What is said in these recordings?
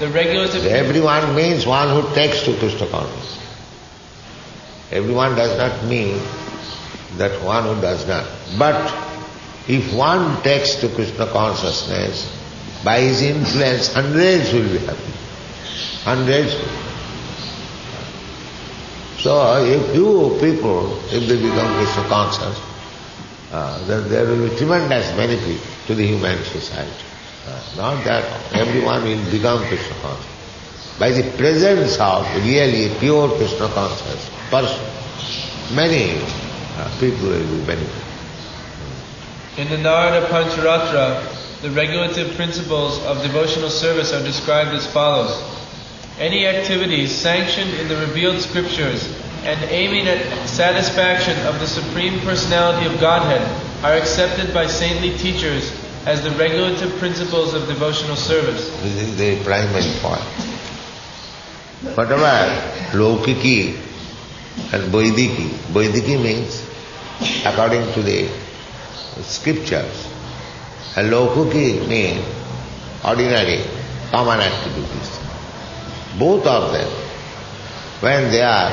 the regulative... Everyone means one who takes to Krishna consciousness. Everyone does not mean that one who does not. But if one takes to Krishna consciousness, by his influence, hundreds will be happy. Hundreds will. So if you people, if they become Krishna conscious, then there will be tremendous benefit to the human society. Not that everyone will become Krishna conscious. By the presence of really a pure Krishna conscious person, many people will be benefited. In the Narada Pancharatra, the regulative principles of devotional service are described as follows. Any activities sanctioned in the revealed scriptures and aiming at satisfaction of the Supreme Personality of Godhead are accepted by saintly teachers as the regulative principles of devotional service. This is the primary point. Whatever Lokiki and Vaidiki, Vaidiki means according to the scriptures, and Lokiki means ordinary, common activities. Both of them, when they are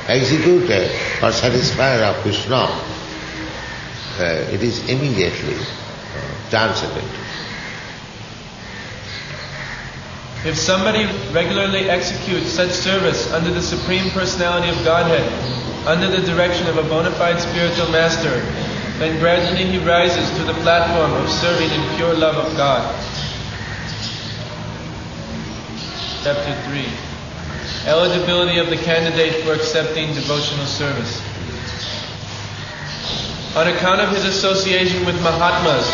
executed for satisfaction of Krishna, it is immediately transcendental. If somebody regularly executes such service under the Supreme Personality of Godhead, under the direction of a bona fide spiritual master, then gradually he rises to the platform of serving in pure love of God. Chapter 3. Eligibility of the candidate for accepting devotional service. On account of his association with Mahatmas,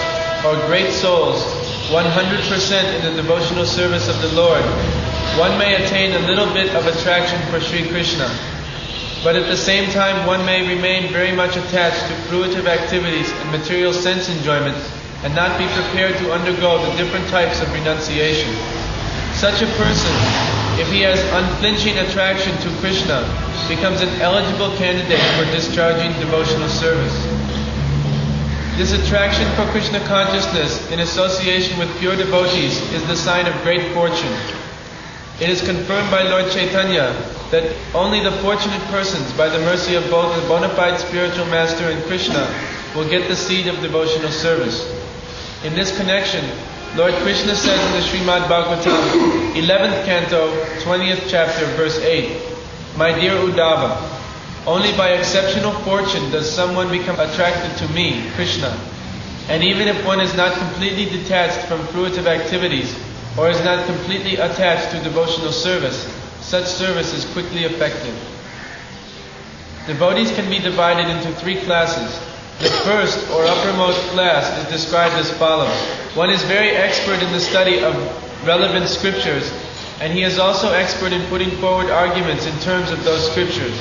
or great souls, 100% in the devotional service of the Lord, one may attain a little bit of attraction for Sri Krishna. But at the same time, one may remain very much attached to fruitive activities and material sense enjoyment and not be prepared to undergo the different types of renunciation. Such a person, if he has unflinching attraction to Krishna, becomes an eligible candidate for discharging devotional service. This attraction for Krishna consciousness in association with pure devotees is the sign of great fortune. It is confirmed by Lord Chaitanya that only the fortunate persons, by the mercy of both the bona fide spiritual master and Krishna, will get the seed of devotional service. In this connection, Lord Krishna says in the Srimad Bhagavatam, 11th canto, 20th chapter, verse 8, My dear Uddhava, only by exceptional fortune does someone become attracted to me, Krishna. And even if one is not completely detached from fruitive activities, or is not completely attached to devotional service, such service is quickly effective. Devotees can be divided into three classes. The first, or uppermost class, is described as follows. One is very expert in the study of relevant scriptures, and he is also expert in putting forward arguments in terms of those scriptures.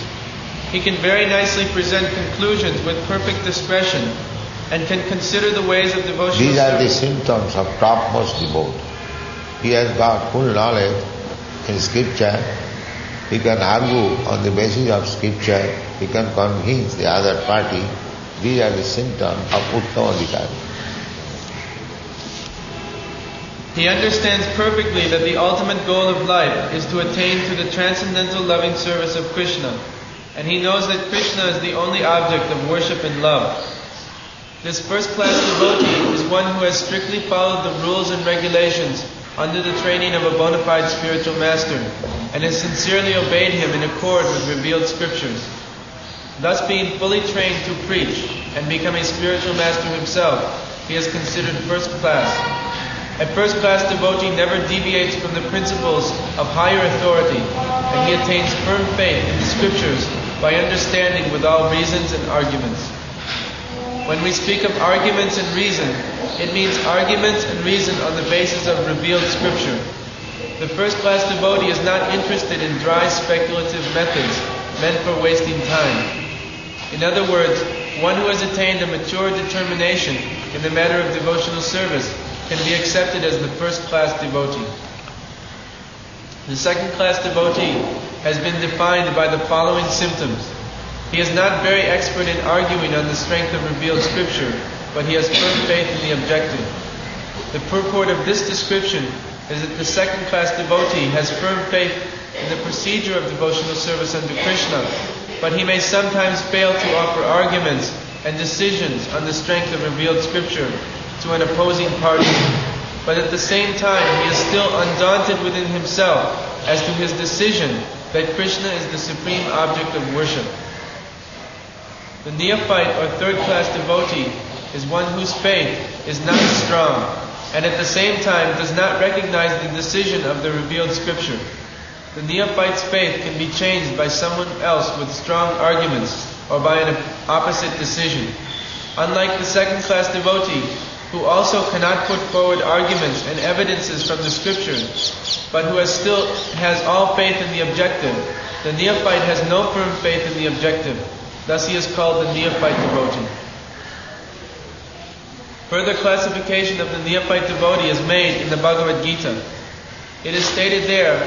He can very nicely present conclusions with perfect discretion, and can consider the ways of devotional These are the service. symptoms of topmost devotee. He has got full knowledge in scripture. He can argue on the basis of scripture. He can convince the other party. These are the symptoms of Uttamadhikari. He understands perfectly that the ultimate goal of life is to attain to the transcendental loving service of Krishna, and he knows that Krishna is the only object of worship and love. This first-class devotee is one who has strictly followed the rules and regulations under the training of a bona fide spiritual master, and has sincerely obeyed him in accord with revealed scriptures. Thus, being fully trained to preach and become a spiritual master himself, he is considered first class. A first-class devotee never deviates from the principles of higher authority, and he attains firm faith in the scriptures by understanding with all reasons and arguments. When we speak of arguments and reason, it means arguments and reason on the basis of revealed scripture. The first-class devotee is not interested in dry speculative methods meant for wasting time. In other words, one who has attained a mature determination in the matter of devotional service can be accepted as the first-class devotee. The second-class devotee has been defined by the following symptoms. He is not very expert in arguing on the strength of revealed scripture, but he has firm faith in the objective. The purport of this description is that the second-class devotee has firm faith in the procedure of devotional service unto Krishna, but he may sometimes fail to offer arguments and decisions on the strength of revealed scripture to an opposing party. But at the same time, he is still undaunted within himself as to his decision that Krishna is the supreme object of worship. The neophyte or third-class devotee is one whose faith is not strong, and at the same time does not recognize the decision of the revealed scripture. The neophyte's faith can be changed by someone else with strong arguments or by an opposite decision. Unlike the second-class devotee, who also cannot put forward arguments and evidences from the scriptures, but who still has all faith in the objective, the neophyte has no firm faith in the objective. Thus he is called the neophyte devotee. Further classification of the neophyte devotee is made in the Bhagavad Gita. It is stated there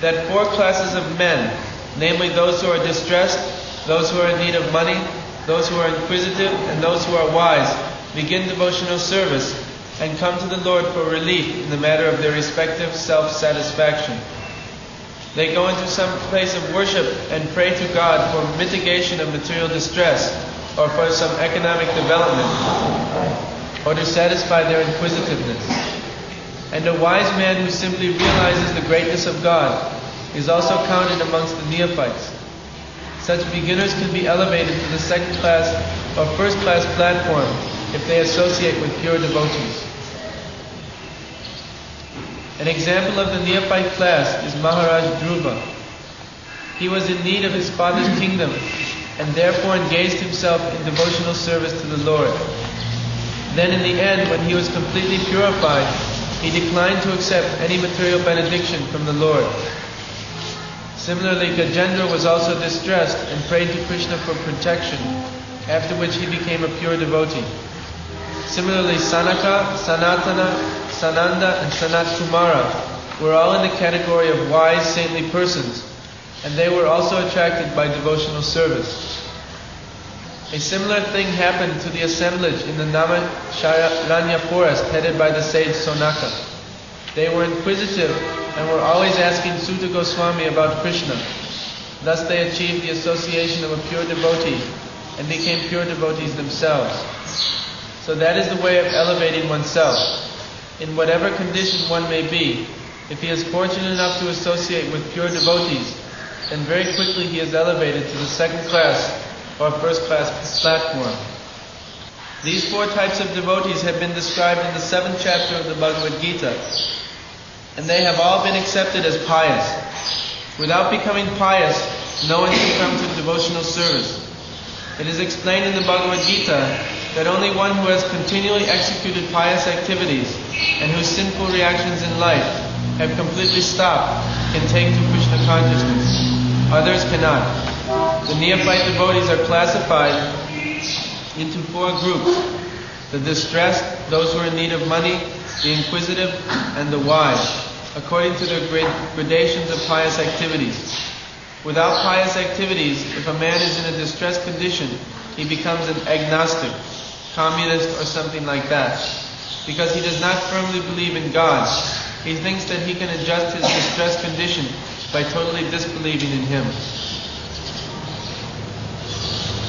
that 4 classes of men, namely those who are distressed, those who are in need of money, those who are inquisitive, and those who are wise, begin devotional service and come to the Lord for relief in the matter of their respective self-satisfaction. They go into some place of worship and pray to God for mitigation of material distress or for some economic development or to satisfy their inquisitiveness. And a wise man who simply realizes the greatness of God is also counted amongst the neophytes. Such beginners can be elevated to the second class or first class platform if they associate with pure devotees. An example of the neophyte class is Maharaj Dhruva. He was in need of his father's kingdom and therefore engaged himself in devotional service to the Lord. Then in the end, when he was completely purified, he declined to accept any material benediction from the Lord. Similarly, Gajendra was also distressed and prayed to Krishna for protection, after which he became a pure devotee. Similarly, Sanaka, Sanatana, Sananda, and Sanat Kumara were all in the category of wise, saintly persons, and they were also attracted by devotional service. A similar thing happened to the assemblage in the Namasharanya forest headed by the sage Sonaka. They were inquisitive and were always asking Sutta Goswami about Krishna. Thus they achieved the association of a pure devotee and became pure devotees themselves. So that is the way of elevating oneself. In whatever condition one may be, if he is fortunate enough to associate with pure devotees, then very quickly he is elevated to the second class or first class platform. These 4 types of devotees have been described in the 7th chapter of the Bhagavad Gita, and they have all been accepted as pious. Without becoming pious, no one can come to devotional service. It is explained in the Bhagavad Gita that only one who has continually executed pious activities and whose sinful reactions in life have completely stopped can take to Krishna consciousness. Others cannot. The neophyte devotees are classified into 4 groups: the distressed, those who are in need of money, the inquisitive, and the wise, according to their gradations of pious activities. Without pious activities, if a man is in a distressed condition, he becomes an agnostic, communist, or something like that. Because he does not firmly believe in God, he thinks that he can adjust his distressed condition by totally disbelieving in Him.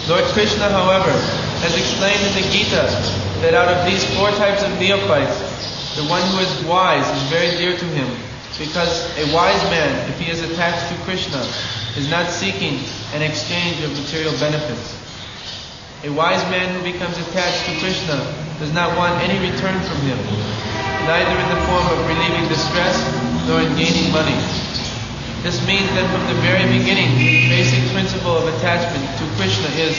Lord Krishna, however, has explained in the Gita that out of these 4 types of neophytes, the one who is wise is very dear to him, because a wise man, if he is attached to Krishna, is not seeking an exchange of material benefits. A wise man who becomes attached to Krishna does not want any return from him, neither in the form of relieving distress nor in gaining money. This means that from the very beginning, the basic principle of attachment to Krishna is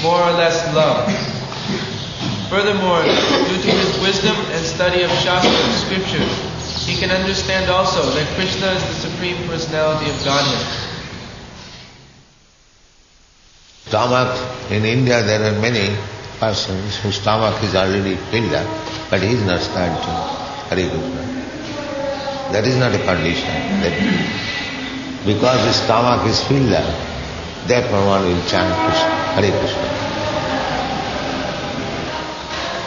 more or less love. Furthermore, due to his wisdom and study of Shastra, scripture, he can understand also that Krishna is the Supreme Personality of Godhead. Stomach, in India there are many persons whose stomach is already filled up, but he is not chanting Hare Krishna. That is not a condition. That because his stomach is filled up, therefore one will chant Krishna, Hare Krishna.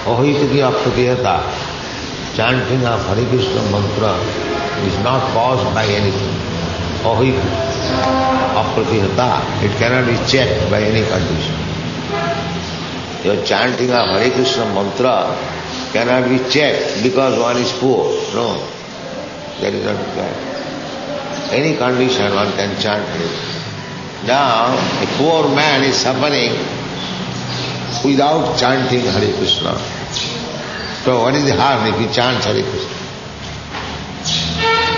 Ohitaki apratiyata chanting of Hare Krishna mantra is not caused by anything. Ohik, apratihata, it cannot be checked by any condition. Your chanting of Hare Krishna mantra cannot be checked because one is poor. No, that is not required. Any condition one can chant it. Now, a poor man is suffering without chanting Hare Krishna. So what is the harm if he chants Hare Krishna?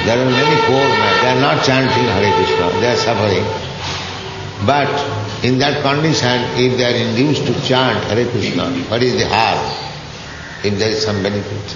There are many poor men, they are not chanting Hare Krishna, they are suffering. But in that condition, if they are induced to chant Hare Krishna, what is the harm if there is some benefit?